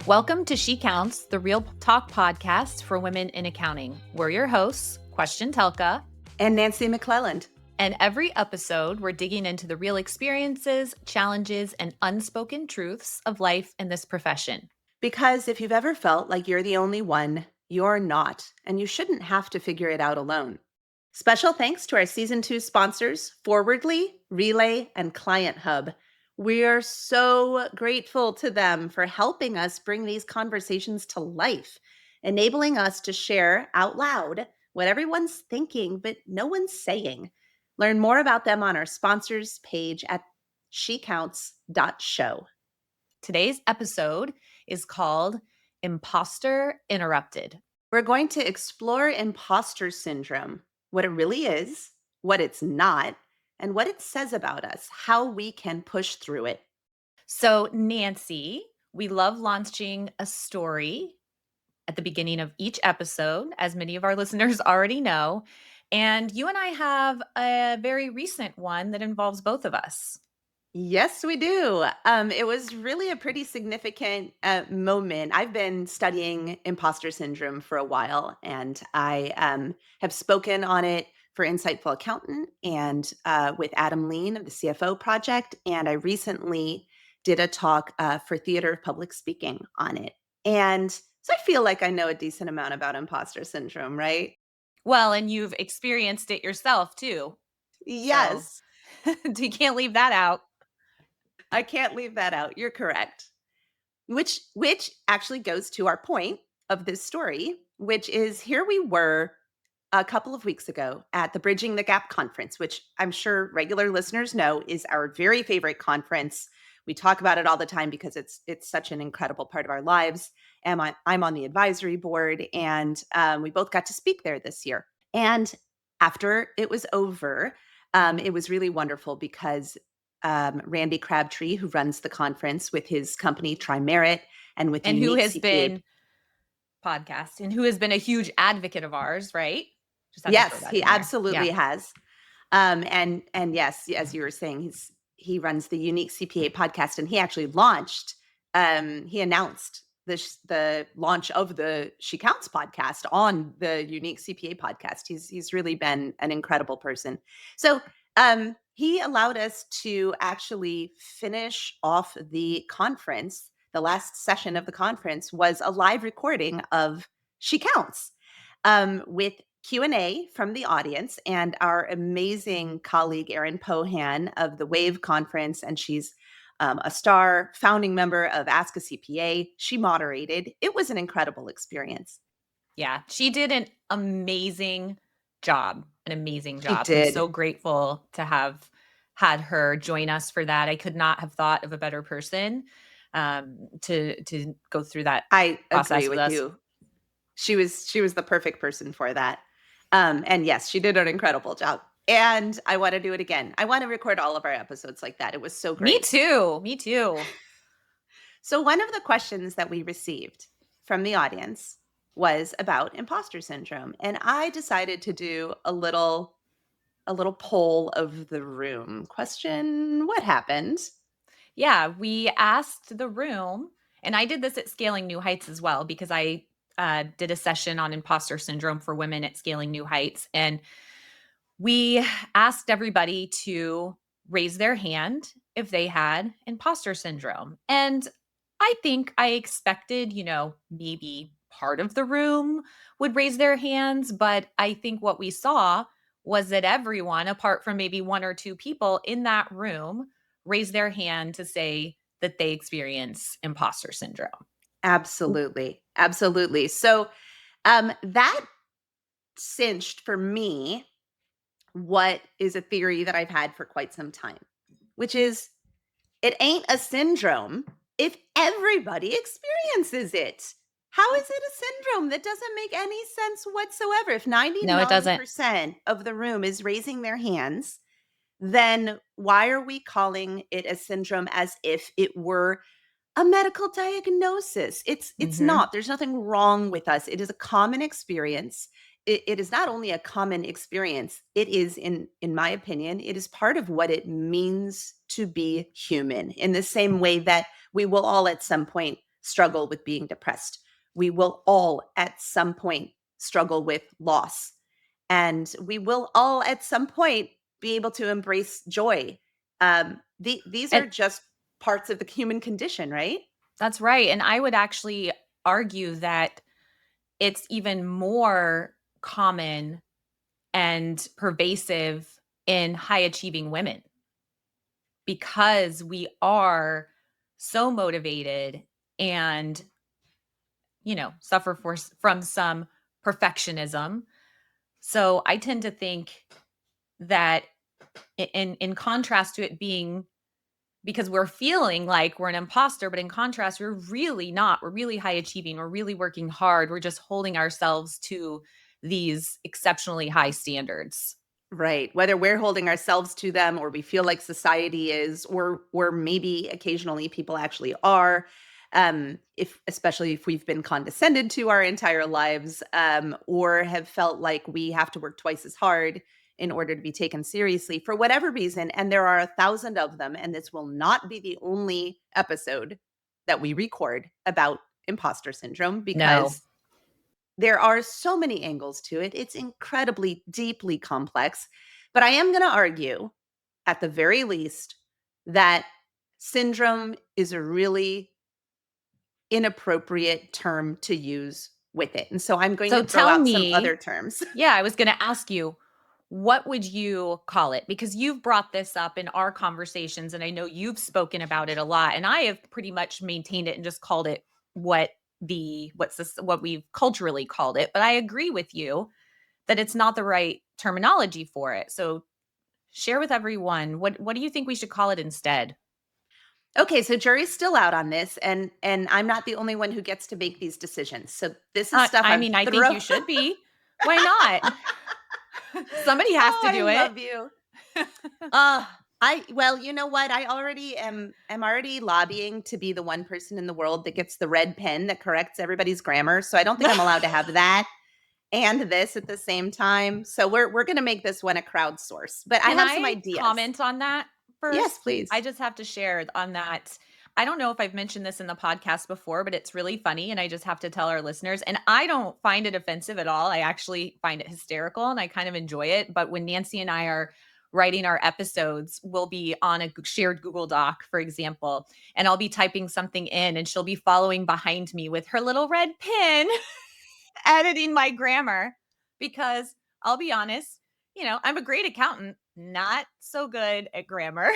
Welcome to She Counts, the Real Talk podcast for women in accounting. We're your hosts, Questian and Nancy McClelland. And every episode, we're digging into the real experiences, challenges, and unspoken truths of life in this profession. Because if you've ever felt like you're the only one, you're not, and you shouldn't have to figure it out alone. Special thanks to our Season 2 sponsors, Forwardly, Relay, and Client Hub. We are so grateful to them for helping us bring these conversations to life, enabling us to share out loud what everyone's thinking, but no one's saying. Learn more about them on our sponsors page at shecounts.show. Today's episode is called Imposter Interrupted. We're going to explore imposter syndrome, what it really is, what it's not, and what it says about us, how we can push through it. So, Nancy, we love launching a story at the beginning of each episode, as many of our listeners already know. And you and I have a very recent one that involves both of us. Yes, we do. It was really a pretty significant moment. I've been studying imposter syndrome for a while, and I have spoken on it for Insightful Accountant and with Adam Lean of the CFO Project. And I recently did a talk for Theater of Public Speaking on it. And so I feel like I know a decent amount about imposter syndrome, right? Well, and you've experienced it yourself too. Yes. So you can't leave that out. I can't leave that out. You're correct. Which actually goes to our point of this story, which is here we were a couple of weeks ago at the Bridging the Gap conference, which I'm sure regular listeners know is our very favorite conference. We talk about it all the time because it's such an incredible part of our lives. And I'm on the advisory board, and we both got to speak there this year. And after it was over, it was really wonderful because Randy Crabtree, who runs the conference with his company TriMerit and with and who has CPA been podcast and who has been a huge advocate of ours, right? Yes, he absolutely has. And yes, as you were saying, he runs the Unique CPA podcast, and he actually launched. He announced the launch of the She Counts podcast on the Unique CPA podcast. He's really been an incredible person. So he allowed us to actually finish off the conference. The last session of the conference was a live recording of She Counts with Q&A from the audience, and our amazing colleague, Erin Pohan of the WAVE conference, and she's a star founding member of Ask a CPA. She moderated. It was an incredible experience. Yeah, she did an amazing job. She did. I'm so grateful to have had her join us for that. I could not have thought of a better person to go through that. I agree with you. She was the perfect person for that. And yes, she did an incredible job. And I want to do it again. I want to record all of our episodes like that. It was so great. Me too. So one of the questions that we received from the audience was about imposter syndrome. And I decided to do a little poll of the room. Question, what happened? Yeah, we asked the room, and I did this at Scaling New Heights as well, because I did a session on imposter syndrome for women at Scaling New Heights. And we asked everybody to raise their hand if they had imposter syndrome. And I think I expected, maybe part of the room would raise their hands. But I think what we saw was that everyone, apart from maybe one or two people in that room, raised their hand to say that they experience imposter syndrome. Absolutely. Absolutely. So that cinched for me what is a theory that I've had for quite some time, which is it ain't a syndrome if everybody experiences it. How is it a syndrome? That doesn't make any sense whatsoever. If 99% of the room is raising their hands, then why are we calling it a syndrome as if it were a medical diagnosis? It's not. There's nothing wrong with us. It is a common experience. It is not only a common experience, it is, in my opinion, it is part of what it means to be human, in the same way that we will all at some point struggle with being depressed. We will all at some point struggle with loss. And we will all at some point be able to embrace joy. These And are just parts of the human condition, right? that's right. And I would actually argue that it's even more common and pervasive in high achieving women because we are so motivated and, suffer from some perfectionism. So I tend to think that in contrast to it being because we're feeling like we're an imposter, but in contrast, we're really not. We're really high achieving. We're really working hard. We're just holding ourselves to these exceptionally high standards. Right. Whether we're holding ourselves to them or we feel like society is, or maybe occasionally people actually are. If especially if we've been condescended to our entire lives, or have felt like we have to work twice as hard in order to be taken seriously for whatever reason. And there are 1,000 of them, and this will not be the only episode that we record about imposter syndrome No. because there are so many angles to it. It's incredibly deeply complex. But I am going to argue, at the very least, that syndrome is a really inappropriate term to use with it. And so I'm going So to throw tell out some me, other terms. yeah, I was going to ask you, what would you call it? Because you've brought this up in our conversations, and I know you've spoken about it a lot, and I have pretty much maintained it and just called it what we've culturally called it. But I agree with you that it's not the right terminology for it. So share with everyone what do you think we should call it instead? Okay, so jury's still out on this, and I'm not the only one who gets to make these decisions. So this is stuff I I'm mean, I think throw. you should be. Why not? Somebody has Oh, to I do it. love you. Well, you know what? I already am already lobbying to be the one person in the world that gets the red pen that corrects everybody's grammar. So I don't think I'm allowed to have that and this at the same time. So we're going to make this one a crowdsource. But I Can have some I ideas. comment on that Yes, first? I please. just have to share on that. I don't know if I've mentioned this in the podcast before, but it's really funny. And I just have to tell our listeners. And I don't find it offensive at all. I actually find it hysterical and I kind of enjoy it. But when Nancy and I are writing our episodes, we'll be on a shared Google Doc, for example, and I'll be typing something in and she'll be following behind me with her little red pen, editing my grammar because I'll be honest, I'm a great accountant, not so good at grammar.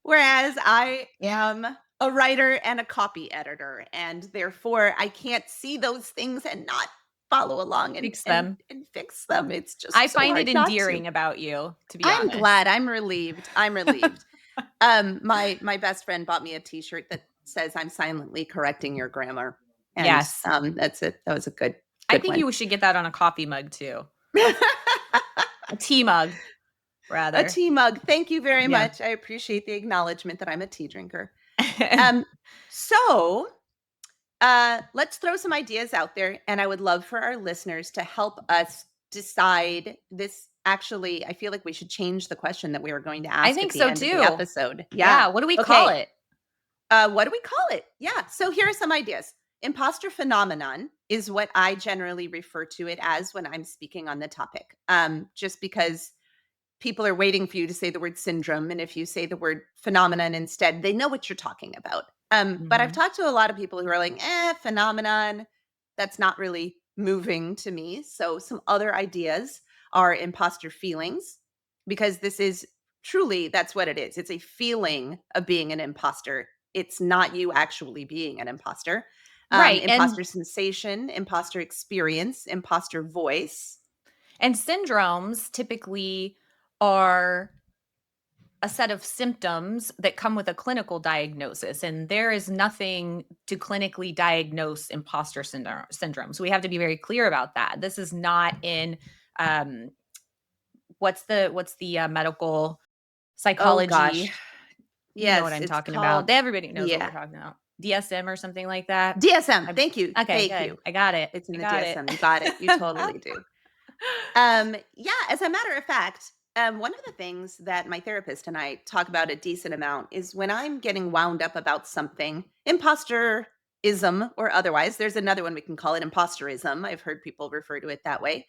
Whereas I am a writer and a copy editor, and therefore I can't see those things and not follow along and Fix and them. and fix them. It's I just so find it hard not to. endearing about you, to be I'm honest. glad. I'm relieved. I'm relieved. My best friend bought me a T-shirt that says "I'm silently correcting your grammar," and Yes. that's it. That was a I good think one. you should get that on a coffee mug too. A tea mug, A rather. tea mug. Thank you very Yeah. much. I appreciate the acknowledgement that I'm a tea drinker. Um, so let's throw some ideas out there, and I would love for our listeners to help us decide this. Actually, I feel like we should change the question that we were going to I ask at think the so end of the too. episode. Yeah. Yeah. What do we call Okay. it? What do we call it? Yeah. So here are some ideas. Imposter phenomenon is what I generally refer to it as when I'm speaking on the topic. Just because people are waiting for you to say the word syndrome. And if you say the word phenomenon instead, they know what you're talking about. But I've Mhm. talked to a lot of people who are like, phenomenon, that's not really moving to me. So some other ideas are imposter feelings, because this is truly, that's what it is. It's a feeling of being an imposter. It's not you actually being an imposter. Right. And Imposter sensation, imposter experience, imposter voice. and syndromes typically are a set of symptoms that come with a clinical diagnosis, and there is nothing to clinically diagnose imposter syndrome. So we have to be very clear about that. This is not in um, what's the medical Oh psychology. gosh. You know what Yes, I'm it's talking about. called, Everybody knows what we're yeah, talking about. DSM or something like that. DSM. I'm Thank you. okay. Thank Good. you. I got it. It's in I the got it. DSM. You got it. You totally do. Yeah, as a matter of fact, One of the things that my therapist and I talk about a decent amount is when I'm getting wound up about something, imposterism or otherwise. There's another one we can call it imposterism. I've heard people refer to it that way.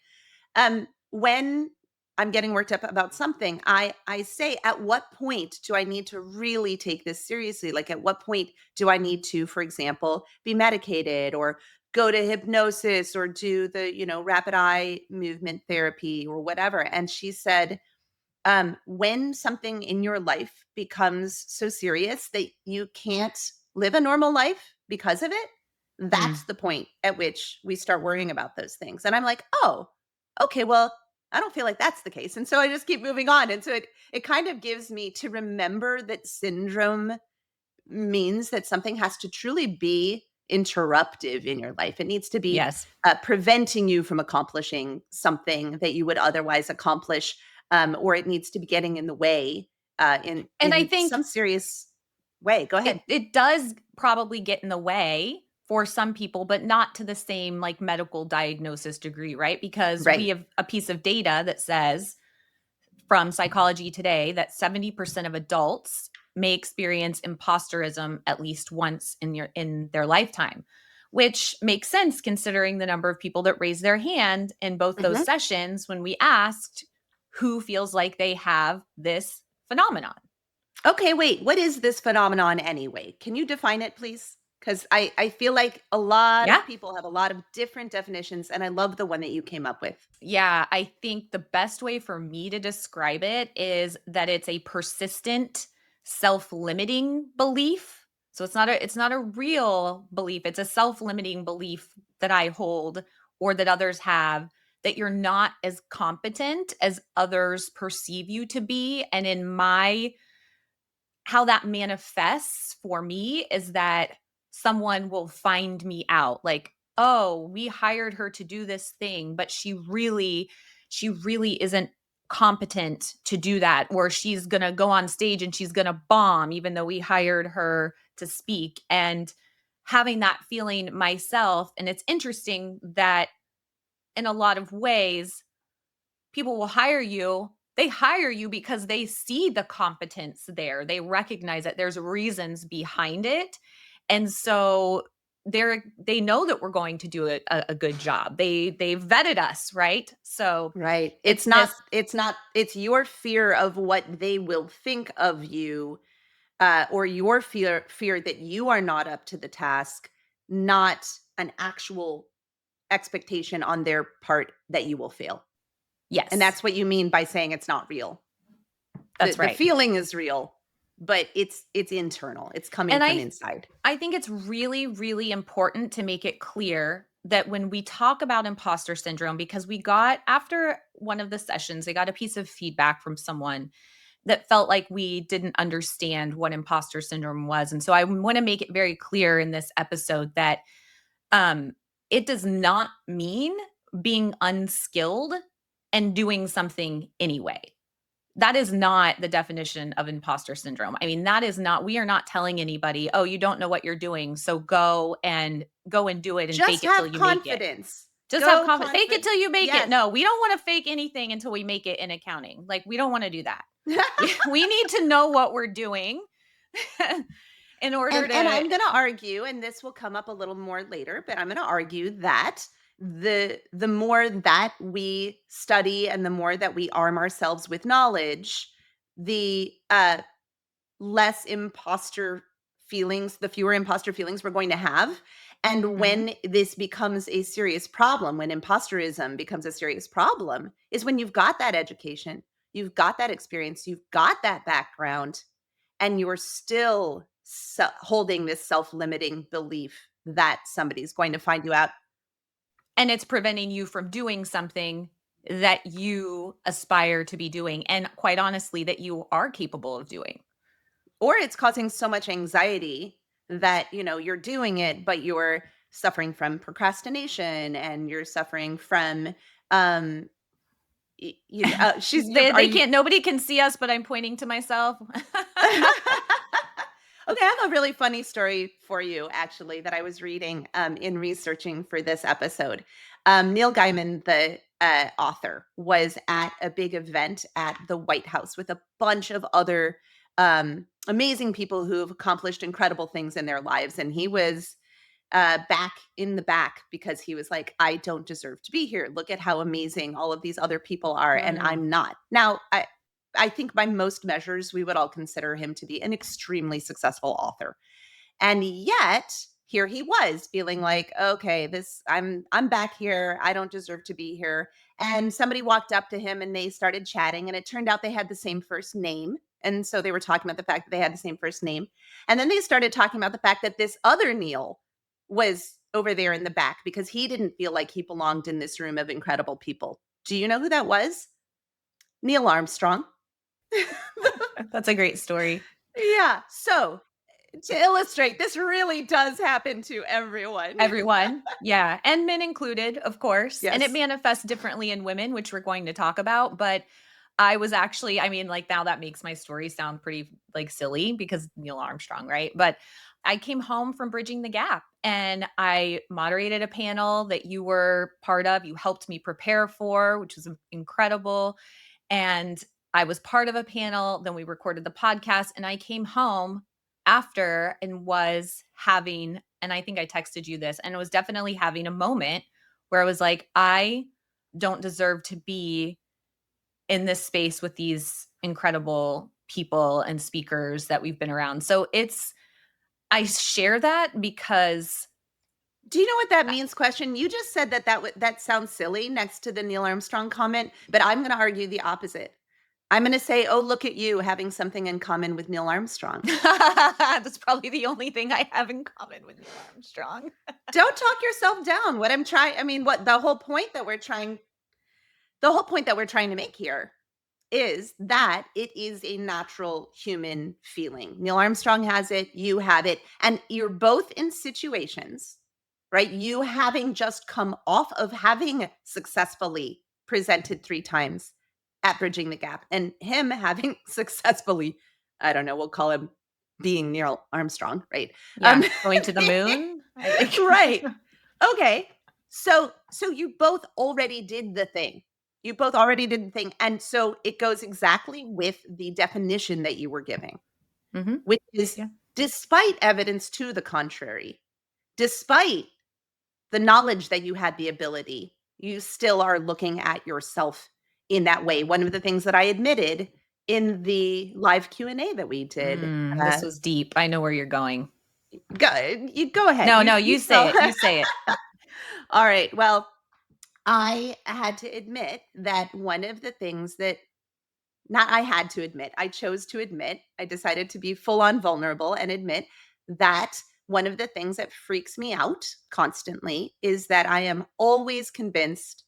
When I'm getting worked up about something, I say, at what point do I need to really take this seriously? Like, at what point do I need to, for example, be medicated or go to hypnosis or do the, rapid eye movement therapy or whatever? And she said, when something in your life becomes so serious that you can't live a normal life because of it, Mm, that's the point at which we start worrying about those things. And I'm like, oh, okay, well, I don't feel like that's the case. And so I just keep moving on. And so it kind of gives me to remember that syndrome means that something has to truly be interruptive in your life. It needs to be yes. preventing you from accomplishing something that you would otherwise accomplish, or it needs to be getting in the way in And I some think serious way. Go ahead. it does probably get in the way for some people, but not to the same, like, medical diagnosis degree, right? Because we Right. have a piece of data that says from Psychology Today that 70% of adults may experience imposterism at least once in their lifetime, which makes sense considering the number of people that raised their hand in both those Mhm. sessions when we asked who feels like they have this phenomenon. Okay, wait. What is this phenomenon anyway? Can you define it, please? Because I feel like a lot Yeah. of people have a lot of different definitions, and I love the one that you came up with. Yeah, I think the best way for me to describe it is that it's a persistent self-limiting belief. So it's not a real belief. It's a self-limiting belief that I hold or that others have, that you're not as competent as others perceive you to be. And in my how that manifests for me is that someone will find me out, like, oh, we hired her to do this thing, but she really isn't competent to do that, or she's going to go on stage and she's going to bomb even though we hired her to speak. And having that feeling myself, and it's interesting that in a lot of ways people will hire you. They hire you because they see the competence there. They recognize that there's reasons behind it. And so they know that we're going to do a good job. They vetted us, right? So Right. it's this. It's your fear of what they will think of you, or your fear that you are not up to the task, not an actual expectation on their part that you will fail. And Yes, that's what you mean by saying it's not real. The that's the right. feeling is real, but it's internal. It's coming And from I inside. I think it's really, really important to make it clear that when we talk about imposter syndrome, because we got after one of the sessions, I got a piece of feedback from someone that felt like we didn't understand what imposter syndrome was. And so I want to make it very clear in this episode that um, it does not mean being unskilled and doing something anyway. That is not the definition of imposter syndrome. I mean, that is not, we are not telling anybody, oh, you don't know what you're doing. So go and do it and fake Just it till have you make it. confidence. Just have Go confidence. Fake it confident. till you make it. Yes. No, we don't want to fake anything until we make it in accounting. Like, we don't want to do that. We need to know what we're doing in order And to. I'm going to argue, and this will come up a little more later, but I'm going to argue that the more that we study and the more that we arm ourselves with knowledge, the less imposter feelings, the fewer imposter feelings we're going to have. And Mhm. when this becomes a serious problem, when imposterism becomes a serious problem, is when you've got that education, you've got that experience, you've got that background, and you're still holding this self limiting belief that somebody's going to find you out, And it's preventing you from doing something that you aspire to be doing, and quite honestly, that you are capable of doing. or it's causing so much anxiety that you're doing it, but you're suffering from procrastination and you're suffering from um she's you're They are they you can't nobody can see us, but I'm pointing to myself. Okay, I have a really funny story for you, actually, that I was reading in researching for this episode. Neil Gaiman, the author, was at a big event at the White House with a bunch of other amazing people who have accomplished incredible things in their lives. And he was back in the back because he was like, I don't deserve to be here. Look at how amazing all of these other people are, and I'm not. Now, I think by most measures, we would all consider him to be an extremely successful author. And yet, here he was feeling like, okay, I'm back here. I don't deserve to be here. And somebody walked up to him and they started chatting, and it turned out they had the same first name. And so they were talking about the fact that they had the same first name. And then they started talking about the fact that this other Neil was over there in the back because he didn't feel like he belonged in this room of incredible people. Do you know who that was? Neil Armstrong. That's a great story. Yeah. So to illustrate, this really does happen to everyone. Everyone. Yeah. And men included, of course. Yes. And it manifests differently in women, which we're going to talk about. But I was actually, I mean, like now that makes my story sound pretty like silly because Neil Armstrong, right? But I came home from Bridging the Gap and I moderated a panel that you were part of. You helped me prepare for, which was incredible. And I was part of a panel. Then we recorded the podcast and I came home after and was having, and I think I texted you this, and I was definitely having a moment where I was like, I don't deserve to be in this space with these incredible people and speakers that we've been around. So I share that because. Do you know what that means? Question. You just said that sounds silly next to the Neil Armstrong comment, but I'm going to argue the opposite. I'm going to say, oh, look at you having something in common with Neil Armstrong. That's probably the only thing I have in common with Neil Armstrong. Don't talk yourself down. What the whole point that we're trying to make here is that it is a natural human feeling. Neil Armstrong has it, you have it, and you're both in situations, right? You having just come off of having successfully presented 3 times at Bridging the Gap, and him having successfully, I don't know, we'll call him being Neil Armstrong, right? Yeah, going to the moon. Right. Okay. So you both already did the thing. You both already did the thing. And so it goes exactly with the definition that you were giving, which is despite evidence to the contrary, despite the knowledge that you had the ability, you still are looking at yourself in that way. One of the things that I admitted in the live Q&A that we did. This was deep. I know where you're going. Go ahead. No, you say it. You say it. All right. Well, I had to admit that one of the things that I chose to admit, I decided to be full on vulnerable and admit that one of the things that freaks me out constantly is that I am always convinced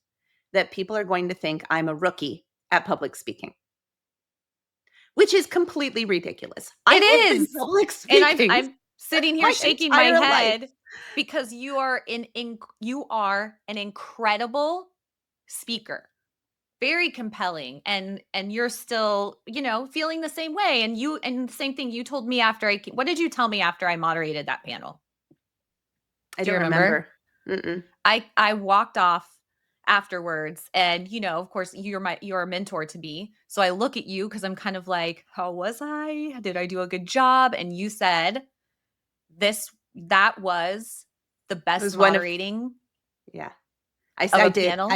that people are going to think I'm a rookie at public speaking, which is completely ridiculous. It is. Public speaking. And I'm sitting here shaking my head because you are an incredible speaker. Very compelling, and you're still, feeling the same way. And the same thing you told me after what did you tell me after I moderated that panel? I don't remember. I walked off afterwards, and of course you're a mentor to me. So I look at you because I'm kind of like, how was I? Did I do a good job? And you said that was the best moderating. Yeah, I did. Panel.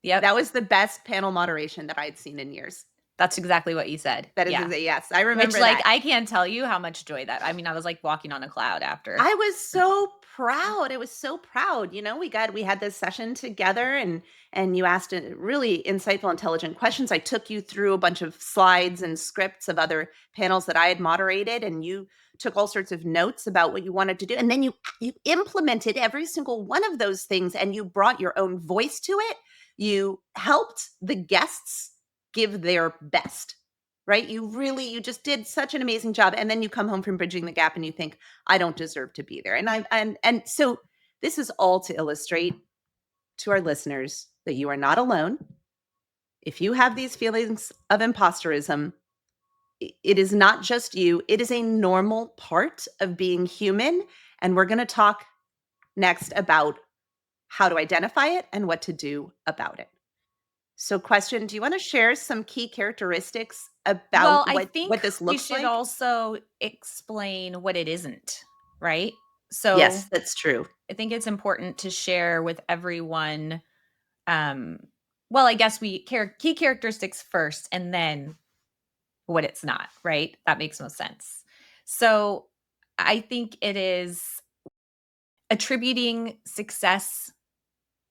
Yep. That was the best panel moderation that I'd seen in years. That's exactly what you said. That is, yes, I remember. Which, like, I can't tell you how much joy I was like walking on a cloud after. I was so proud. I was so proud. We had this session together, and you asked really insightful, intelligent questions. I took you through a bunch of slides and scripts of other panels that I had moderated, and you took all sorts of notes about what you wanted to do. And then you implemented every single one of those things, and you brought your own voice to it. You helped the guests give their best, right? You just did such an amazing job. And then you come home from Bridging the Gap and you think, I don't deserve to be there. And so this is all to illustrate to our listeners that you are not alone. If you have these feelings of imposterism, it is not just you. It is a normal part of being human. And we're going to talk next about how to identify it, and what to do about it. So question, do you want to share some key characteristics Well, about I what think this we looks should like? also explain what it isn't, right? So Yes, that's true. I think it's important to share with everyone. Um, well, I guess key characteristics first, and then what it's not, right? That makes no sense. So I think it is attributing success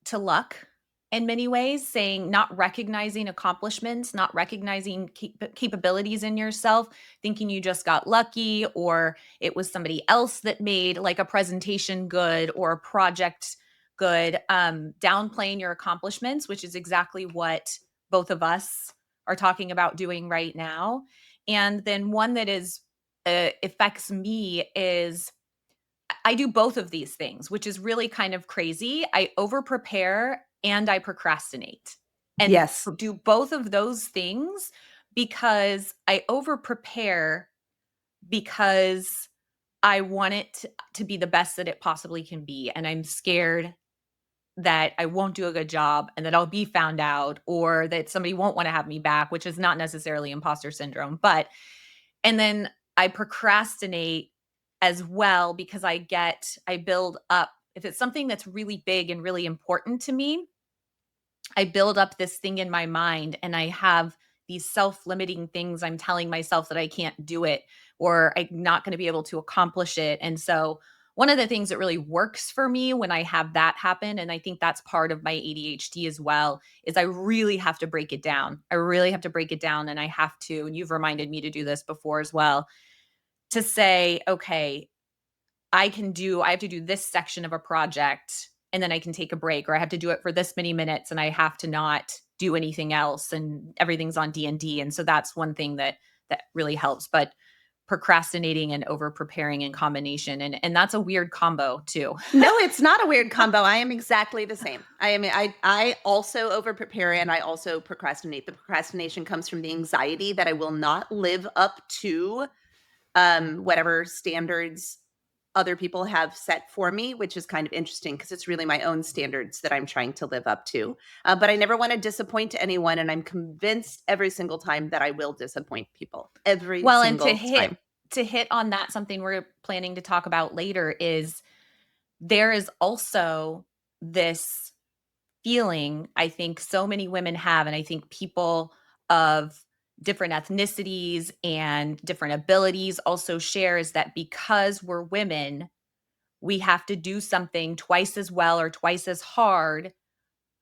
to luck in many ways, saying not recognizing accomplishments, not recognizing capabilities in yourself, thinking you just got lucky or it was somebody else that made like a presentation good or a project good, downplaying your accomplishments, which is exactly what both of us are talking about doing right now. And then one that is affects me is I do both of these things, which is really kind of crazy. I over prepare and I procrastinate and Yes. do both of those things because I over prepare because I want it to be the best that it possibly can be. And I'm scared that I won't do a good job and that I'll be found out or that somebody won't want to have me back, which is not necessarily imposter syndrome. And then I procrastinate as well because I build up. If it's something that's really big and really important to me, I build up this thing in my mind and I have these self-limiting things I'm telling myself that I can't do it or I'm not going to be able to accomplish it. And so one of the things that really works for me when I have that happen, and I think that's part of my ADHD as well, is I really have to break it down. I really have to break it down and I have to, and you've reminded me to do this before as well, to say, okay, I have to do this section of a project and then I can take a break, or I have to do it for this many minutes and I have to not do anything else and everything's on D&D. And so that's one thing that really helps. But procrastinating and over preparing in combination, and that's a weird combo too. No, it's not a weird combo. I am exactly the same. I also over prepare and I also procrastinate. The procrastination comes from the anxiety that I will not live up to whatever standards other people have set for me, which is kind of interesting because it's really my own standards that I'm trying to live up to. But I never want to disappoint anyone, and I'm convinced every single time that I will disappoint people every Well, and single time. to hit on that, something we're planning to talk about later is there is also this feeling I think so many women have, and I think people of different ethnicities and different abilities also share, is that because we're women, we have to do something twice as well or twice as hard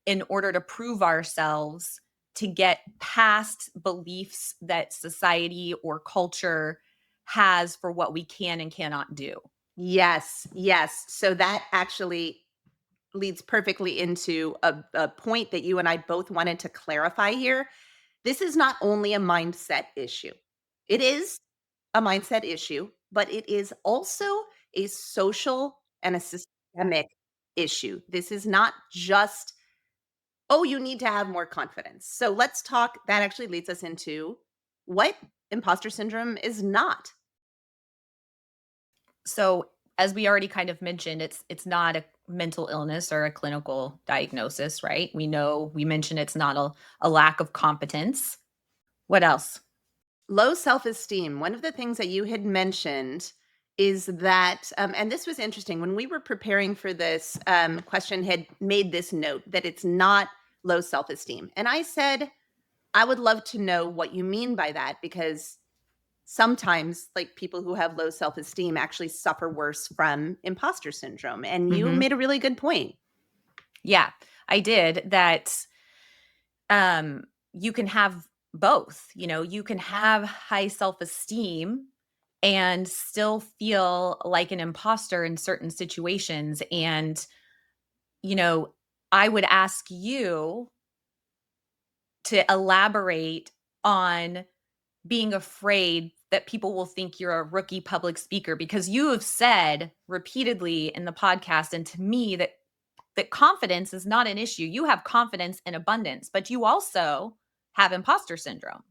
in order to prove ourselves to get past beliefs that society or culture has for what we can and cannot do. Yes, yes. So that actually leads perfectly into a point that you and I both wanted to clarify here. This is not only a mindset issue. It is a mindset issue, but it is also a social and a systemic issue. This is not just, oh, you need to have more confidence. So let's talk. That actually leads us into what imposter syndrome is not. So, as we already kind of mentioned, it's not a mental illness or a clinical diagnosis, right? We mentioned it's not a lack of competence. What else? Low self-esteem. One of the things that you had mentioned is that, and this was interesting when we were preparing for this question, had made this note that it's not low self-esteem. And I said, I would love to know what you mean by that because sometimes like people who have low self-esteem actually suffer worse from imposter syndrome. And you Mhm. made a really good point. Yeah, I did that. You can have both. You can have high self-esteem and still feel like an imposter in certain situations. And, you know, I would ask you to elaborate on being afraid that people will think you're a rookie public speaker, because you have said repeatedly in the podcast and to me that confidence is not an issue. You have confidence in abundance, but you also have imposter syndrome.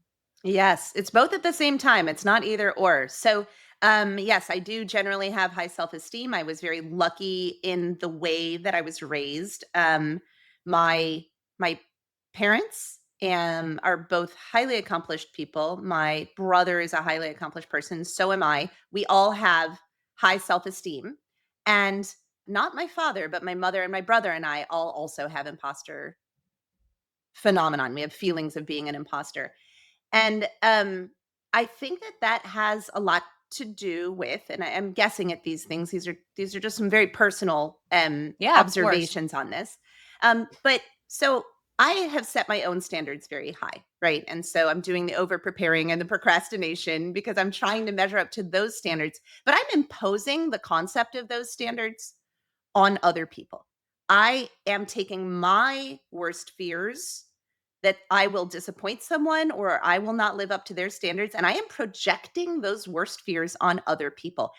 Yes, it's both at the same time. It's not either or. So Yes, I do generally have high self-esteem. I was very lucky in the way that I was raised. My parents are both highly accomplished people. My brother is a highly accomplished person. So am I. We all have high self-esteem, and not my father, but my mother and my brother and I all also have imposter phenomenon. We have feelings of being an imposter. And I think that that has a lot to do with, and I'm guessing at these things. These are just some very personal Yeah, of course. observations on this. But so I have set my own standards very high, right? And so I'm doing the over preparing and the procrastination because I'm trying to measure up to those standards. But I'm imposing the concept of those standards on other people. I am taking my worst fears that I will disappoint someone or I will not live up to their standards, and I am projecting those worst fears on other people.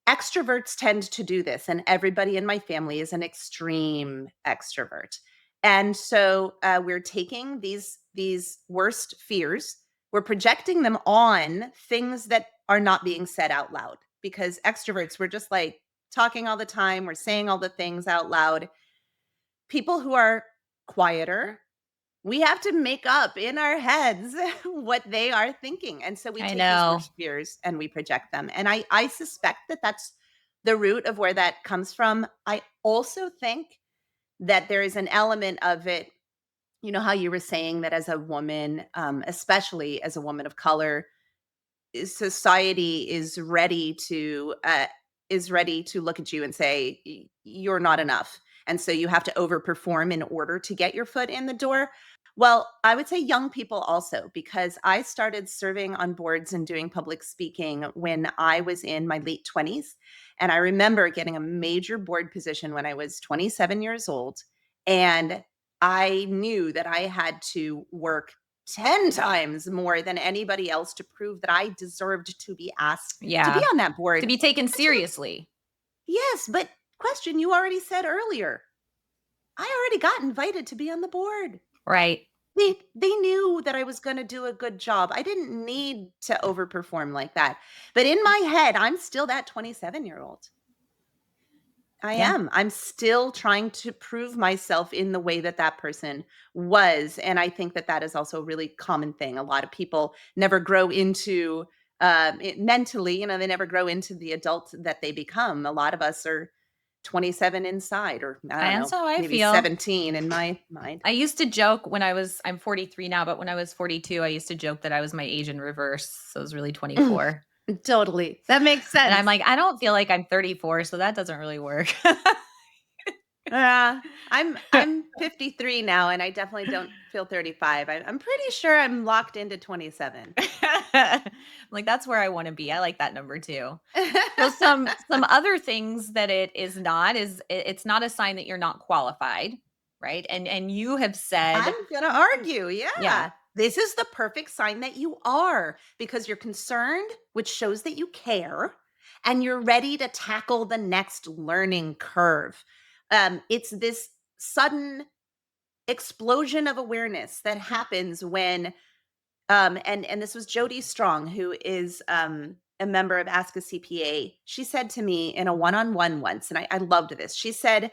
Extroverts tend to do this, and everybody in my family is an extreme extrovert. And so we're taking these worst fears, we're projecting them on things that are not being said out loud, because extroverts, we're just like talking all the time, we're saying all the things out loud. People who are quieter, we have to make up in our heads what they are thinking. And so we I take these know. worst fears and we project them. And I suspect that that's the root of where that comes from. I also think that there is an element of it. You know how you were saying that as a woman, especially as a woman of color, society is ready to look at you and say you're not enough, and so you have to overperform in order to get your foot in the door. Well, I would say young people also, because I started serving on boards and doing public speaking when I was in my late 20s, and I remember getting a major board position when I was 27 years old, and I knew that I had to work 10 times more than anybody else to prove that I deserved to be asked to be Yeah. on that To board. be taken But you seriously. yes, but question, you already said earlier, I already got invited to be on the board. Right. They knew that I was going to do a good job. I didn't need to overperform like that. But in my head, I'm still that 27-year-old. I Yeah. am. I'm still trying to prove myself in the way that that person was, and I think that that is also a really common thing. A lot of people never grow into it mentally, they never grow into the adult that they become. A lot of us are 27 inside, or I don't And know, so I maybe feel 17 in my mind. I used to joke I'm 43 now, but when I was 42, I used to joke that I was my age in reverse. So I was really Mm, 24. totally. That makes And I'm sense. like, I don't feel like I'm 34, so that doesn't really work. Yeah, I'm 53 now, and I definitely don't feel 35. I'm pretty sure I'm locked into 27. Like that's where I want to be. I like that number too. So some other things that it is not is it's not a sign that you're not qualified, right? And you have I'm said, gonna argue, yeah. yeah, This is the perfect sign that you are, because you're concerned, which shows that you care, and you're ready to tackle the next learning curve. It's this sudden explosion of awareness that happens when and this was Jody Strong, who is a member of Ask a CPA. She said to me in a one-on-one once, and I loved this. She said,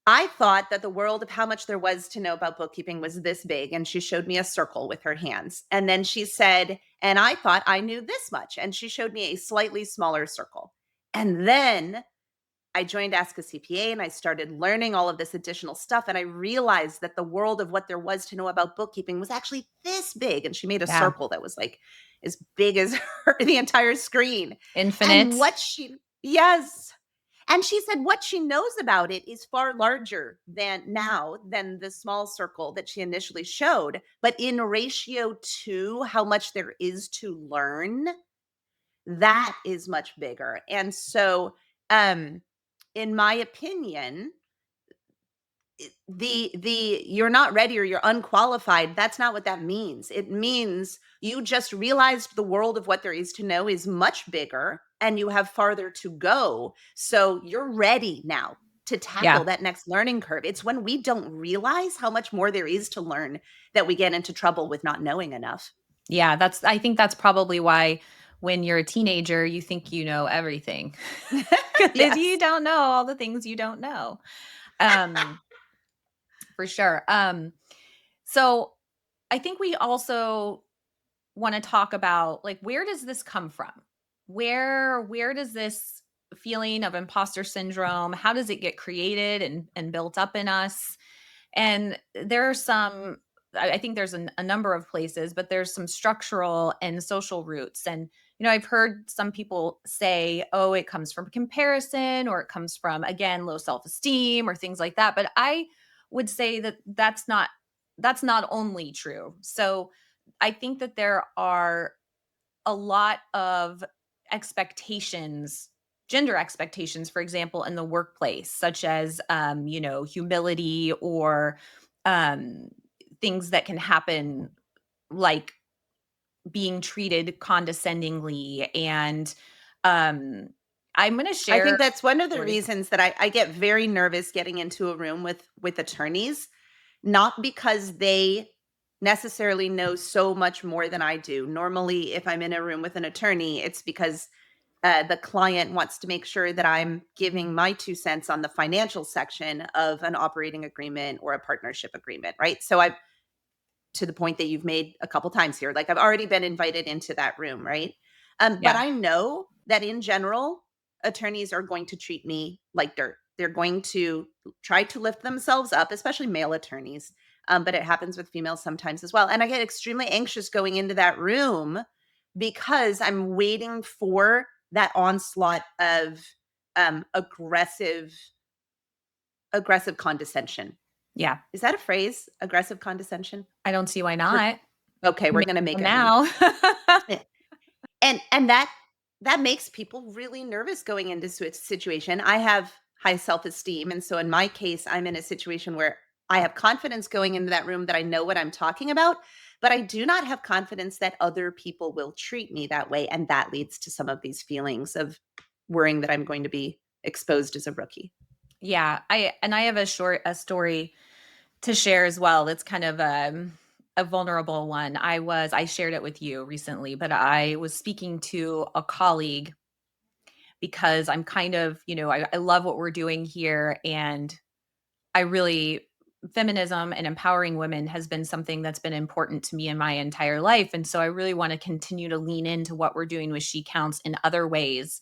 I thought that the world of how much there was to know about bookkeeping was this big. And she showed me a circle with her hands. And then she said, and I thought I knew this much. And she showed me a slightly smaller circle. And then I joined Ask a CPA and I started learning all of this additional stuff. And I realized that the world of what there was to know about bookkeeping was actually this big. And she made a yeah, circle that was like as big as the entire screen. And infinite. yes. And she said what she knows about it is far larger than the small circle that she initially showed. But in ratio to how much there is to learn, that is much bigger. And so, um, in my opinion, the you're not ready or you're unqualified, that's not what that means. It means you just realized the world of what there is to know is much bigger and you have farther to go, so you're ready now to tackle Yeah. that next learning curve. It's when we don't realize how much more there is to learn that we get into trouble with not knowing enough. Yeah, I think that's probably why when you're a teenager, you think you know everything because you Yes. don't know all the things you don't know. Um, for sure. So I think we also want to talk about, like, where does this come from? Where does this feeling of imposter syndrome, how does it get created and built up in us? And there are some, I think there's a number of places, but there's some structural and social roots. And, I've heard some people say, oh, it comes from comparison, or it comes from, again, low self esteem or things like that. But I would say that that's not only true. So I think that there are a lot of expectations, gender expectations, for example, in the workplace, such as, humility, or um, things that can happen, like being treated condescendingly. And um, I'm going to I share think that's one of the stories. reasons that I get very nervous getting into a room with attorneys, not because they necessarily know so much more than I do. Normally, if I'm in a room with an attorney, it's because the client wants to make sure that I'm giving my 2 cents on the financial section of an operating agreement or a partnership agreement, right? So I've to the point that you've made a couple times here. Like I've already been invited into that room, right? But Yeah. I know that in general, attorneys are going to treat me like dirt. They're going to try to lift themselves up, especially male attorneys. But it happens with females sometimes as well. And I get extremely anxious going into that room because I'm waiting for that onslaught of aggressive condescension. Yeah. Is that a phrase? Aggressive condescension? I don't see why We're not. Okay, we're Maybe gonna make it one. now. Eh, and that makes people really nervous going into situation. I have high self-esteem, and so in my case, I'm in a situation where I have confidence going into that room that I know what I'm talking about, but I do not have confidence that other people will treat me that way, and that leads to some of these feelings of worrying that I'm going to be exposed as a rookie. Yeah, I have a story to share as well. It's kind of a vulnerable one. I shared it with you recently, but I was speaking to a colleague because I'm kind of, I love what we're doing here. And I really, feminism and empowering women has been something that's been important to me in my entire life. And so I really want to continue to lean into what we're doing with She Counts in other ways.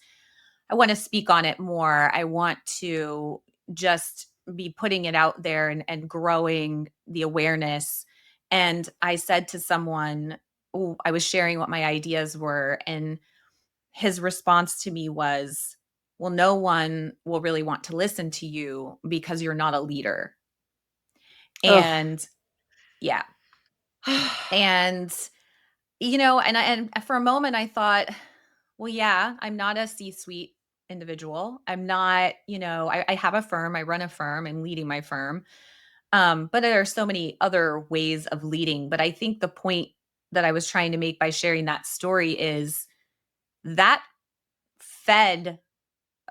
I want to speak on it more. I want to just be putting it out there and growing the awareness. And I said to someone, oh, I was sharing what my ideas were, and his response to me was, well, no one will really want to listen to you because you're not a leader. Ugh. And yeah. And and for a moment I thought, well, yeah, I'm not a C-suite individual. I'm not, I have a firm, I run a firm, I'm leading my firm. But there are so many other ways of leading. But I think the point that I was trying to make by sharing that story is that fed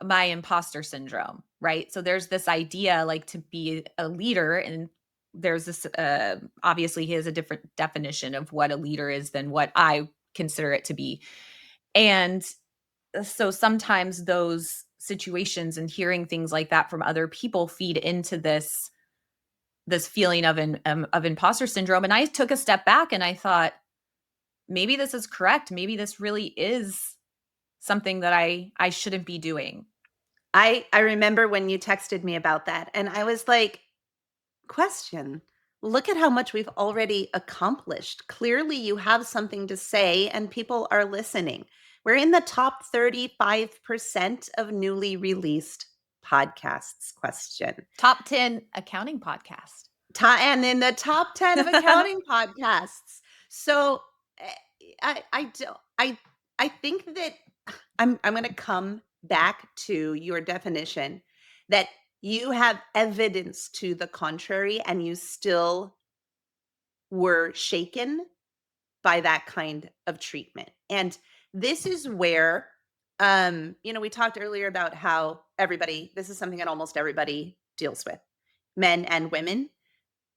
my imposter syndrome, right? So there's this idea, like, to be a leader, and there's this obviously he has a different definition of what a leader is than what I consider it to be. And so sometimes those situations and hearing things like that from other people feed into this feeling of imposter syndrome. And I took a step back and I thought, maybe this is correct. Maybe this really is something that I shouldn't be doing. I remember when you texted me about that, and I was like, "Question. Look at how much we've already accomplished. Clearly, you have something to say, and people are listening." We're in the top 35% of newly released podcasts. Question. Top 10 accounting podcast. And in the top 10 of accounting podcasts. So eh, I don't I think that I'm going to come back to your definition that you have evidence to the contrary and you still were shaken by that kind of treatment. And this is where we talked earlier about how this is something that almost everybody deals with, men and women.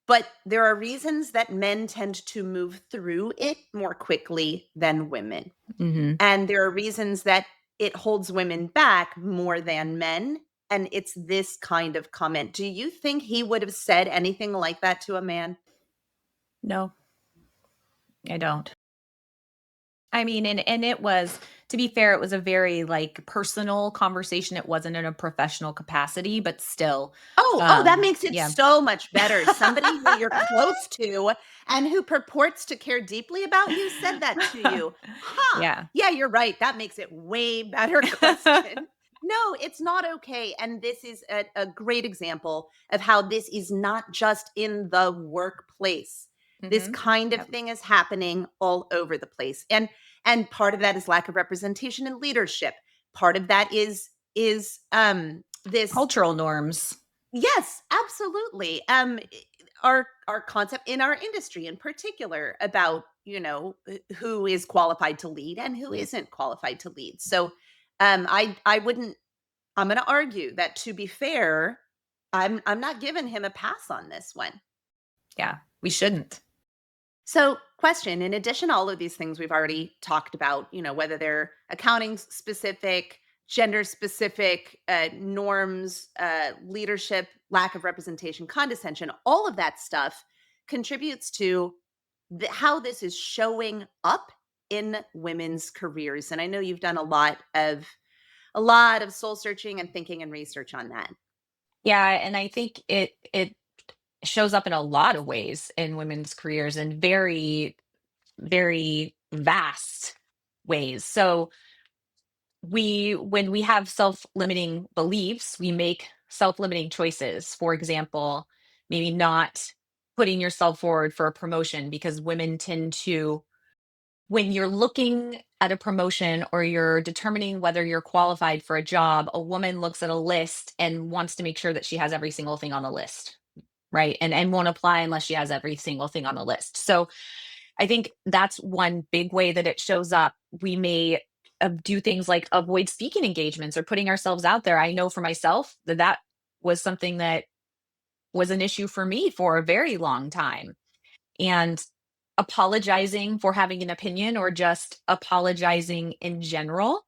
but there are reasons that men tend to move through it more quickly than women. Mm-hmm. And there are reasons that it holds women back more than men. And it's this kind of comment. Do you think he would have said anything like that to a man? No, I don't. I mean, and it was, to be fair, it was a very like personal conversation. It wasn't in a professional capacity, but still, Oh, that makes it yeah. so much better. Somebody who you're close to and who purports to care deeply about you said that to you. Huh. Yeah. Yeah, you're right. That makes it way better question. No, it's not okay. And this is a great example of how this is not just in the workplace. This Mhm. kind of Yep. thing is happening all over the place. And part of that is lack of representation in leadership. Part of that is this. Cultural norms. Yes, absolutely. Our concept in our industry in particular about, who is qualified to lead and who isn't qualified to lead. So I wouldn't I'm going to argue that, to be fair, I'm not giving him a pass on this one. Yeah, we shouldn't. So, question, in addition to all of these things we've already talked about, whether they're accounting specific, gender specific, norms, leadership, lack of representation, condescension, all of that stuff contributes to how this is showing up in women's careers. And I know you've done a lot of soul searching and thinking and research on that. Yeah, and I think it shows up in a lot of ways in women's careers in very, very vast ways. So when we have self-limiting beliefs, we make self-limiting choices. For example, maybe not putting yourself forward for a promotion because women tend to, when you're looking at a promotion or you're determining whether you're qualified for a job, a woman looks at a list and wants to make sure that she has every single thing on the list, right? And won't apply unless she has every single thing on the list. So I think that's one big way that it shows up. We may do things like avoid speaking engagements or putting ourselves out there. I know for myself that that was something that was an issue for me for a very long time. And apologizing for having an opinion or just apologizing in general.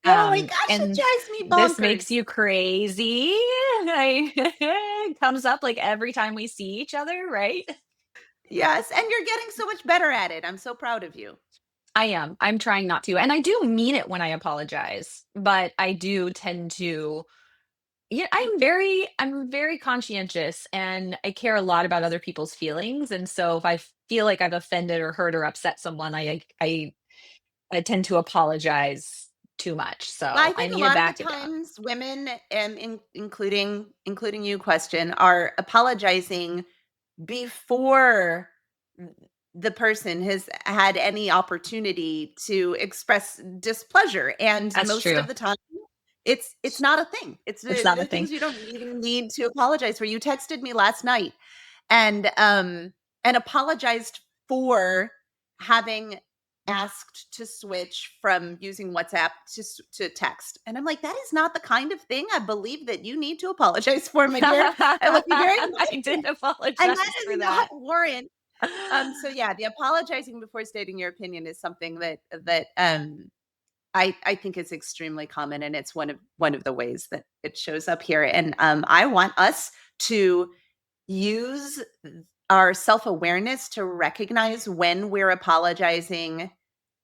Oh my gosh, it And drives me this makes bonkers. you crazy. It comes up like every time we see each other, right? Yes, and you're getting so much better at it. I'm so proud of you. I am. I'm trying not to. And I do mean it when I apologize, but I do tend to, yeah, I'm very conscientious and I care a lot about other people's feelings. And so if I feel like I've offended or hurt or upset someone, I tend to apologize too much. Well, I So I think a need to lot of the back it up. times women, including you, question, are apologizing before the person has had any opportunity to express displeasure, and That's most true. of the time it's not a thing. It's It's not a the thing. things you don't even need to apologize for. You texted me last night and apologized for having asked to switch from using WhatsApp to text. And I'm like, that is not the kind of thing I believe that you need to apologize for, my dear. I love you very I much. did And that apologize is for not that. warrant. So yeah, the apologizing before stating your opinion is something that I think is extremely common, and it's one of the ways that it shows up here. And I want us to use our self-awareness to recognize when we're apologizing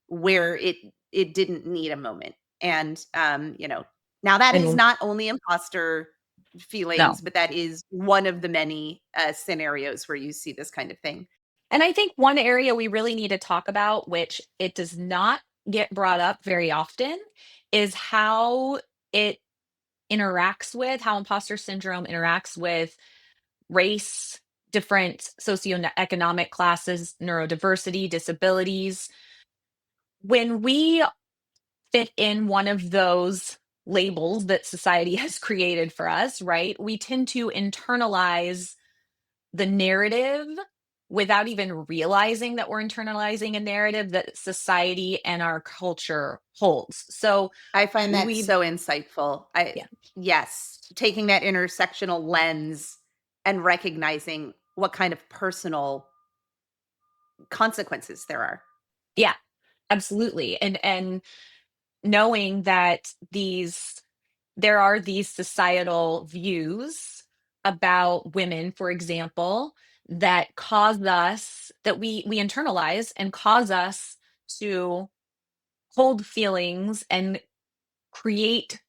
where it didn't need a moment. And now that is And not only imposter no. feelings, but that is one of the many scenarios where you see this kind of thing. And I think one area we really need to talk about, which it does not get brought up very often, is how it how imposter syndrome interacts with race, different socioeconomic classes, neurodiversity, disabilities. When we fit in one of those labels that society has created for us, right? We tend to internalize the narrative without even realizing that we're internalizing a narrative that society and our culture holds. So I find that we, so insightful. yeah, Yes, taking that intersectional lens and recognizing. what kind of personal consequences there are. Yeah, absolutely. And knowing that there are these societal views about women, for example, that cause us that we internalize and cause us to hold feelings and create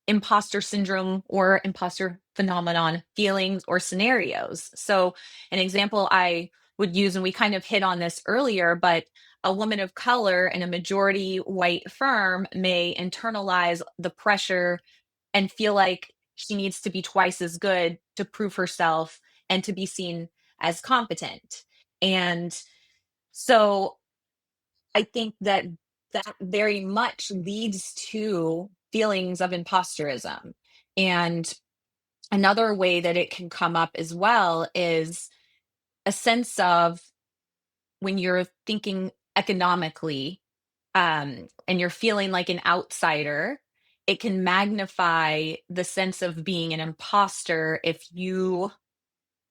imposter syndrome or imposter phenomenon feelings or scenarios. So, an example I would use, and we kind of hit on this earlier, but a woman of color in a majority white firm may internalize the pressure and feel like she needs to be twice as good to prove herself and to be seen as competent. And so I think that that very much leads to feelings of imposterism. And another way that it can come up as well is a sense of when you're thinking economically, and you're feeling like an outsider, it can magnify the sense of being an imposter if you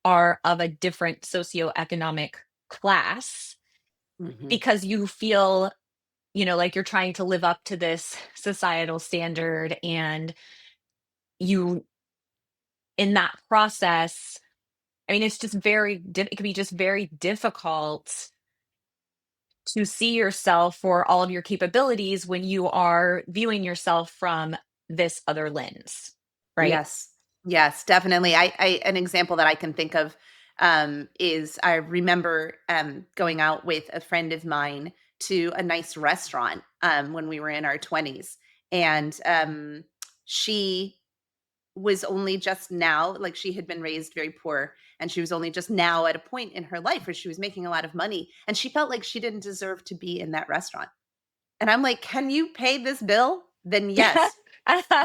are of a different socioeconomic class, Mhm. because you feel, like you're trying to live up to this societal standard, and you in that process, I mean, it's just it can be just very difficult to see yourself for all of your capabilities when you are viewing yourself from this other lens, right? Yes. Yes, definitely. I an example that I can think of, is I remember, going out with a friend of mine to a nice restaurant, when we were in our 20s, and, she was only just now, like, she had been raised very poor, and she was only just now at a point in her life where she was making a lot of money, and she felt like she didn't deserve to be in that restaurant. And I'm like, "Can you pay this bill? Then yes,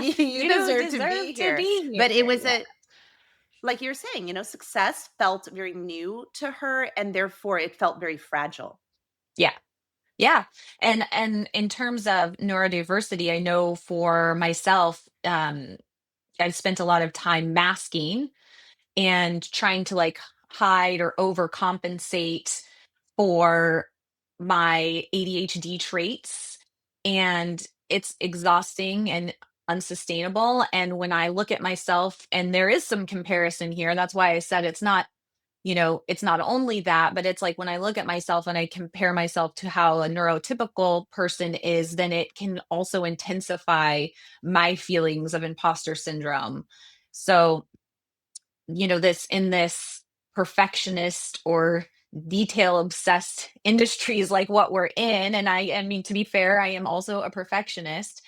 you You don't deserve to deserve be to here." be But it here. was Yeah. a like you're saying, success felt very new to her, and therefore it felt very fragile. Yeah. Yeah. And in terms of neurodiversity, I know for myself, I've spent a lot of time masking and trying to like hide or overcompensate for my ADHD traits. And it's exhausting and unsustainable. And when I look at myself, and there is some comparison here, that's why I said it's not only that, but it's like when I look at myself and I compare myself to how a neurotypical person is, then it can also intensify my feelings of imposter syndrome. So, this perfectionist or detail obsessed industries like what we're in, and I mean, to be fair, I am also a perfectionist.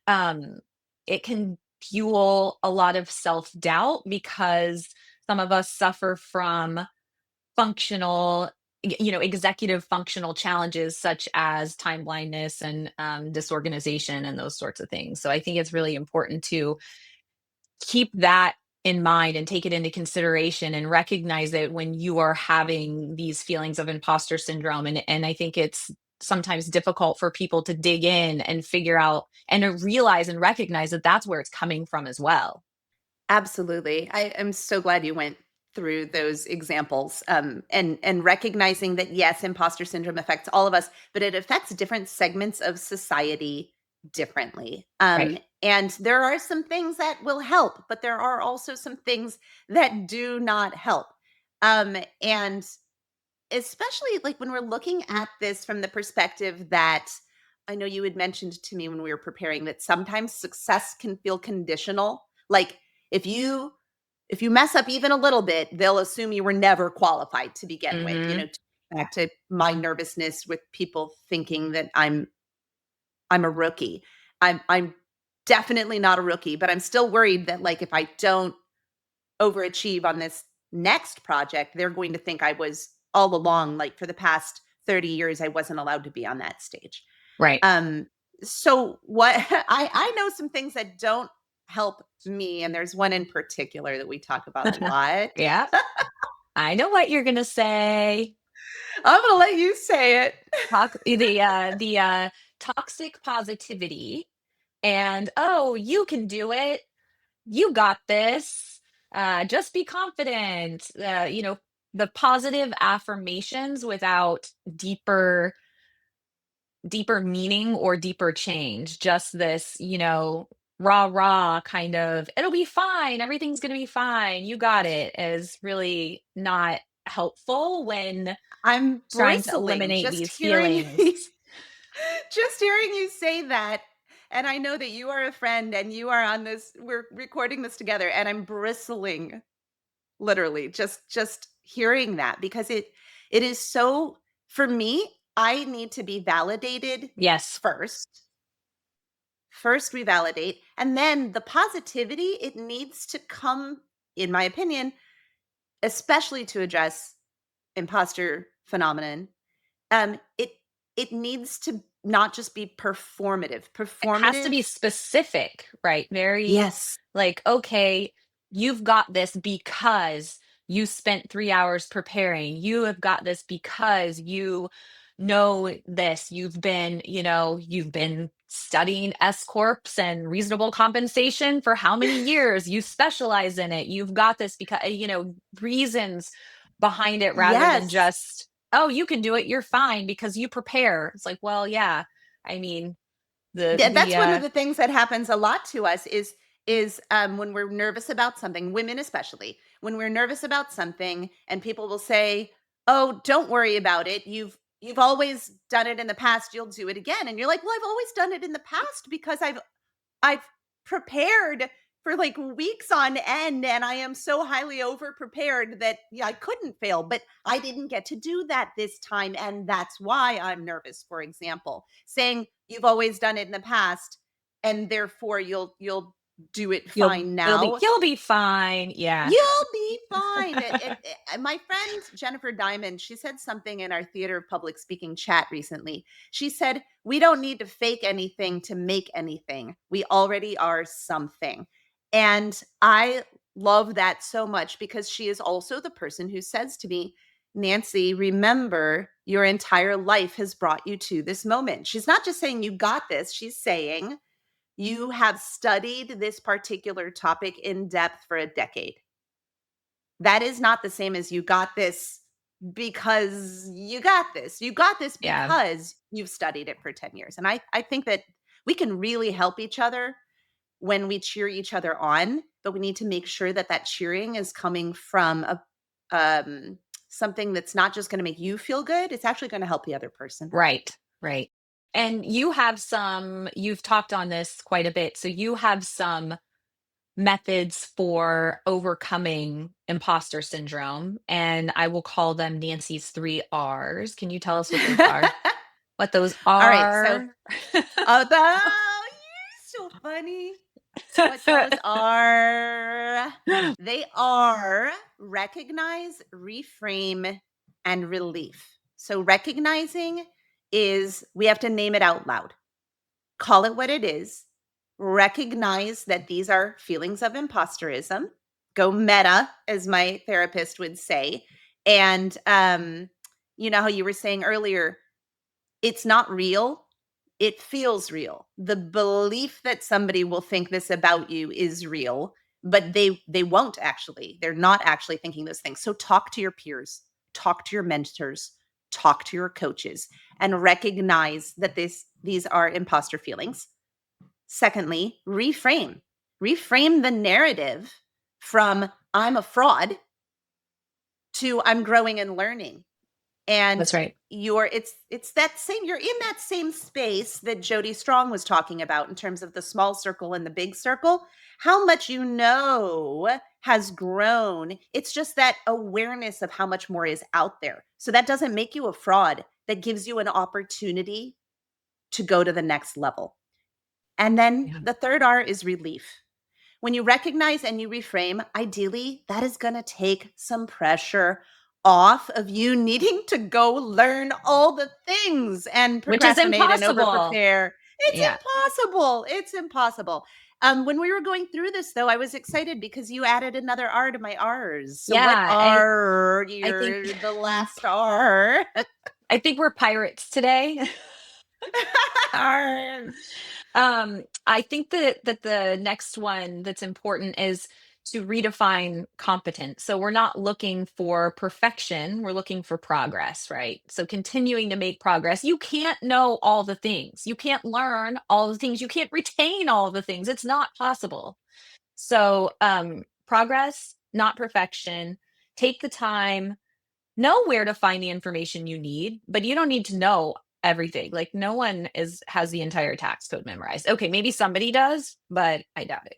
um it can fuel a lot of self-doubt because some of us suffer from functional executive functional challenges such as time blindness and disorganization and those sorts of things. So I think it's really important to keep that in mind and take it into consideration and recognize it when you are having these feelings of imposter syndrome. And I think it's sometimes difficult for people to dig in and figure out and to realize and recognize that that's where it's coming from as well. Absolutely. I am so glad you went through those examples, and recognizing that yes, imposter syndrome affects all of us, but it affects different segments of society differently. Right. And there are some things that will help, but there are also some things that do not help. And especially like when we're looking at this from the perspective that I know you had mentioned to me when we were preparing that sometimes success can feel conditional. Like if you if you mess up even a little bit, they'll assume you were never qualified to begin with. Hmm. Back to my nervousness with people thinking that I'm a rookie. I'm definitely not a rookie, but I'm still worried that like if I don't overachieve on this next project, they're going to think I was all along, like for the past 30 years, I wasn't allowed to be on that stage. Right. Um, so what I know some things that don't help me, and there's one in particular that we talk about a lot. Yeah, I know what you're gonna say. I'm gonna let you say it. The toxic positivity, and oh, you can do it, you got this, just be confident, the positive affirmations without deeper meaning or deeper change. Just this, rah rah kind of, it'll be fine, everything's going to be fine, you got it, is really not helpful when I'm trying to bristling eliminate just these hearing feelings. just hearing you say that. And I know that you are a friend and you are on this, we're recording this together, and I'm bristling literally just hearing that, because it is so, for me, I need to be validated Yes, first. First we validate, and then the positivity, it needs to come, in my opinion, especially to address imposter phenomenon. It needs to not just be performative. it has to be Performative, specific, right? Very yes, like, okay, you've got this because you spent 3 hours preparing. You have got this because you know this. You've been studying S corps and reasonable compensation for how many years? You specialize in it. You've got this because, reasons behind it rather than yes. just, oh, you can do it. You're fine because you prepare. It's like, well, yeah. I mean, Yeah, that's one of the things that happens a lot to us is when we're nervous about something, women especially, when we're nervous about something, and people will say, "Oh, don't worry about it. You've always done it in the past. You'll do it again." And you're like, "Well, I've always done it in the past because I've prepared for like weeks on end, and I am so highly over prepared that, yeah, I couldn't fail, but I didn't get to do that this time. And that's why I'm nervous." For example, saying you've always done it in the past and therefore you'll do it you'll fine it'll be now. you'll be fine. Yeah. You'll be fine. My friend Jennifer Diamond, she said something in our Theater of Public Speaking chat recently. She said, "We don't need to fake anything to make anything. We already are something." And I love that so much, because she is also the person who says to me, "Nancy, remember, your entire life has brought you to this moment." She's not just saying you got this, she's saying you have studied this particular topic in depth for a decade. That is not the same as you got this because you got this. You got this Yeah. because you've studied it for 10 years. And I think that we can really help each other when we cheer each other on, but we need to make sure that that cheering is coming from a something that's not just going to make you feel good, it's actually going to help the other person. Right. Right. And you've talked on this quite a bit. So you have some methods for overcoming imposter syndrome, and I will call them Nancy's 3 R's. Can you tell us what those are? What those All right. So, are? you're so funny. What those are? They are recognize, reframe, and relief. So recognizing is, we have to name it out loud. Call it what it is. Recognize that these are feelings of imposterism. Go meta, as my therapist would say. And you know how you were saying earlier, it's not real, it feels real. The belief that somebody will think this about you is real, but they won't actually. They're not actually thinking those things. So talk to your peers, talk to your mentors, talk to your coaches, and recognize that these are imposter feelings. Secondly, reframe. Reframe the narrative from "I'm a fraud" to "I'm growing and learning." And That's right. it's that same, you're in that same space that Jody Strong was talking about in terms of the small circle and the big circle. How much has grown. It's just that awareness of how much more is out there. So that doesn't make you a fraud. That gives you an opportunity to go to the next level. And then Yeah. the third R is relief. When you recognize and you reframe, ideally, that is going to take some pressure off of you needing to go learn all the things and Which is procrastinate and over impossible. prepare. It's Yeah. impossible. It's impossible. When we were going through this, though, I was excited because you added another R to my R's. So, what Yeah. are I think the last R? I think we're pirates today. I think that the next one that's important is to redefine competence. So we're not looking for perfection, we're looking for progress, right? So continuing to make progress. You can't know all the things. You can't learn all the things. You can't retain all the things. It's not possible. So progress, not perfection. Take the time, know where to find the information you need, but you don't need to know everything. Like no one is has the entire tax code memorized. Okay, maybe somebody does, but I doubt it.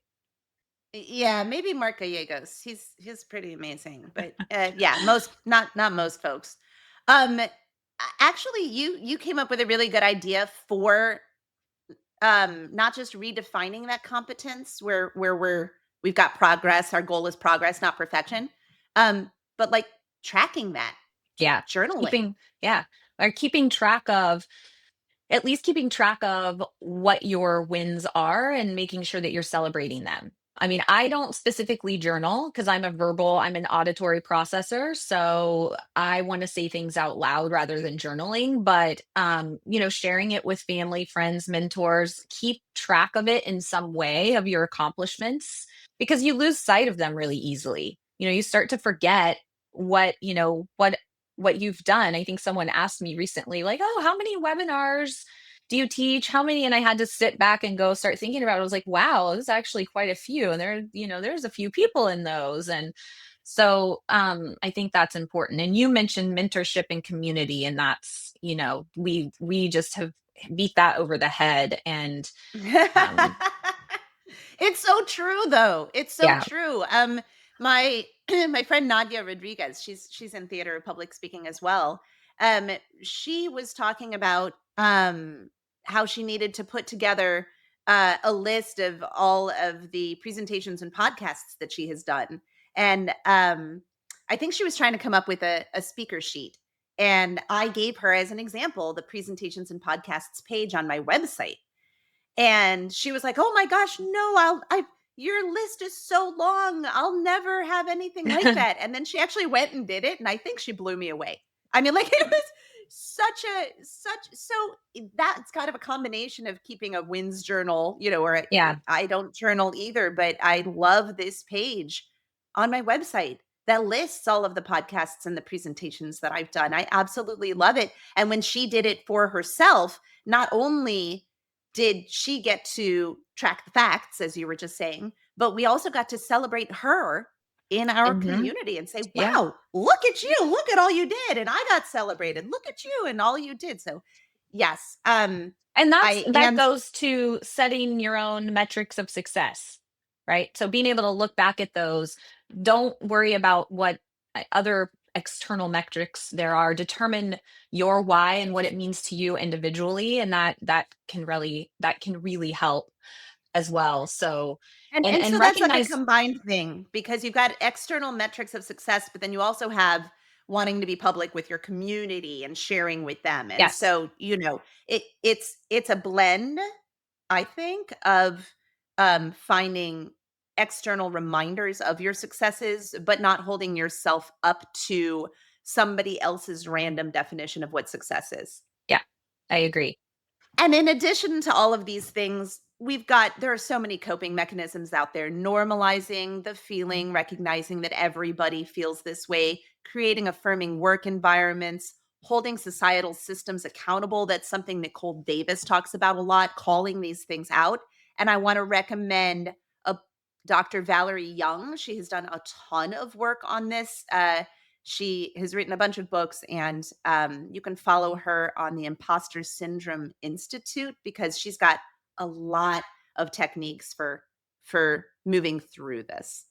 Yeah, maybe Mark Gallegos. He's pretty amazing, but yeah, most not most folks. Actually, you came up with a really good idea for not just redefining that competence where we've got progress. Our goal is progress, not perfection. But like tracking that, Yeah. journaling. Keeping yeah, or keeping track of at least keeping track of what your wins are and making sure that you're celebrating them. I mean, I don't specifically journal because I'm an auditory processor. So I want to say things out loud rather than journaling. But, sharing it with family, friends, mentors, keep track of it in some way of your accomplishments because you lose sight of them really easily. You start to forget what you've done. I think someone asked me recently, like, oh, how many webinars do you teach? How many? And I had to sit back and go start thinking about it. I was like, wow, there's actually quite a few. And there's a few people in those. And so I think that's important. And you mentioned mentorship and community, and that's, we just have beat that over the head. And um It's so true though. It's so yeah, true. My my friend Nadia Rodriguez, she's in theater public speaking as well. Um she was talking about how she needed to put together a list of all of the presentations and podcasts that she has done. And I think she was trying to come up with a speaker sheet. And I gave her as an example the presentations and podcasts page on my website, and she was like, "Oh my gosh, no, I your list is so long. I'll never have anything like that." And then she actually went and did it, and I think she blew me away. I mean, like it was such so that's kind of a combination of keeping a wins journal, or yeah, I don't journal either, but I love this page on my website that lists all of the podcasts and the presentations that I've done. I absolutely love it. And when she did it for herself, not only did she get to track the facts, as you were just saying, but we also got to celebrate her in our hmm community and say, yeah. wow, look at you, look at all you did. And I got celebrated. Look at you and all you did. So yes. And I that and goes to setting your own metrics of success, right? So being able to look back at those, don't worry about what other external metrics there are. Determine your why and what it means to you individually, and that can really help as well. So and and so that's like a recognize combined thing because you've got external metrics of success, but then you also have wanting to be public with your community and sharing with them. And yes, so, it's a blend, I think, of finding external reminders of your successes, but not holding yourself up to somebody else's random definition of what success is. yeah, I agree. And in addition to all of these things, there are so many coping mechanisms out there, normalizing the feeling, recognizing that everybody feels this way, creating affirming work environments, holding societal systems accountable. That's something Nicole Davis talks about a lot, calling these things out. And I want to recommend a Dr. Valerie Young. She has done a ton of work on this. She has written a bunch of books, and you can follow her on the Imposter Syndrome Institute because she's got a lot of techniques for moving through this.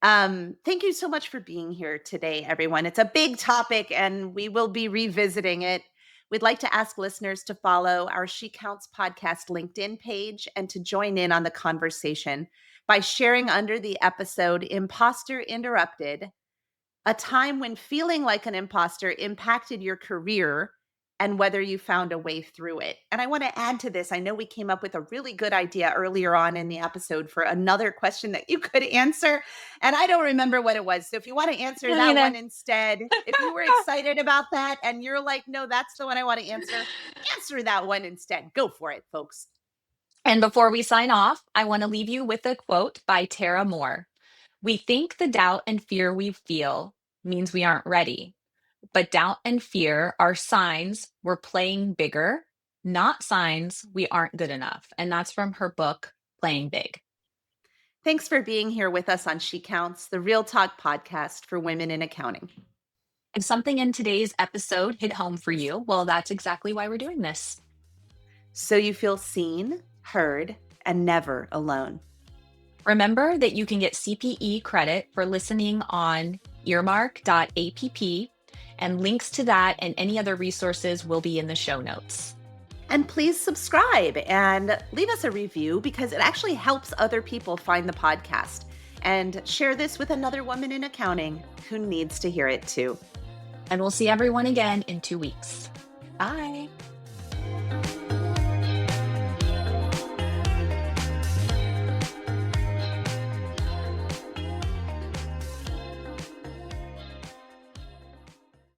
Thank you so much for being here today, everyone. It's a big topic, and we will be revisiting it. We'd like to ask listeners to follow our She Counts podcast LinkedIn page and to join in on the conversation by sharing under the episode Imposter Interrupted, a time when feeling like an imposter impacted your career and whether you found a way through it. And I want to add to this. I know we came up with a really good idea earlier on in the episode for another question that you could answer. And I don't remember what it was. So if you want to answer Me that neither. one instead, if you were excited about that and you're like, no, that's the one I want to answer that one instead. Go for it, folks. And before we sign off, I want to leave you with a quote by Tara Moore. We think the doubt and fear we feel means we aren't ready, but doubt and fear are signs we're playing bigger, not signs we aren't good enough. And that's from her book, Playing Big. Thanks for being here with us on She Counts, the Real Talk podcast for women in accounting. If something in today's episode hit home for you, well, that's exactly why we're doing this. So you feel seen, heard, and never alone. Remember that you can get CPE credit for listening on earmark.app, and links to that and any other resources will be in the show notes. And please subscribe and leave us a review because it actually helps other people find the podcast. And share this with another woman in accounting who needs to hear it too. And we'll see everyone again in 2 weeks. Bye.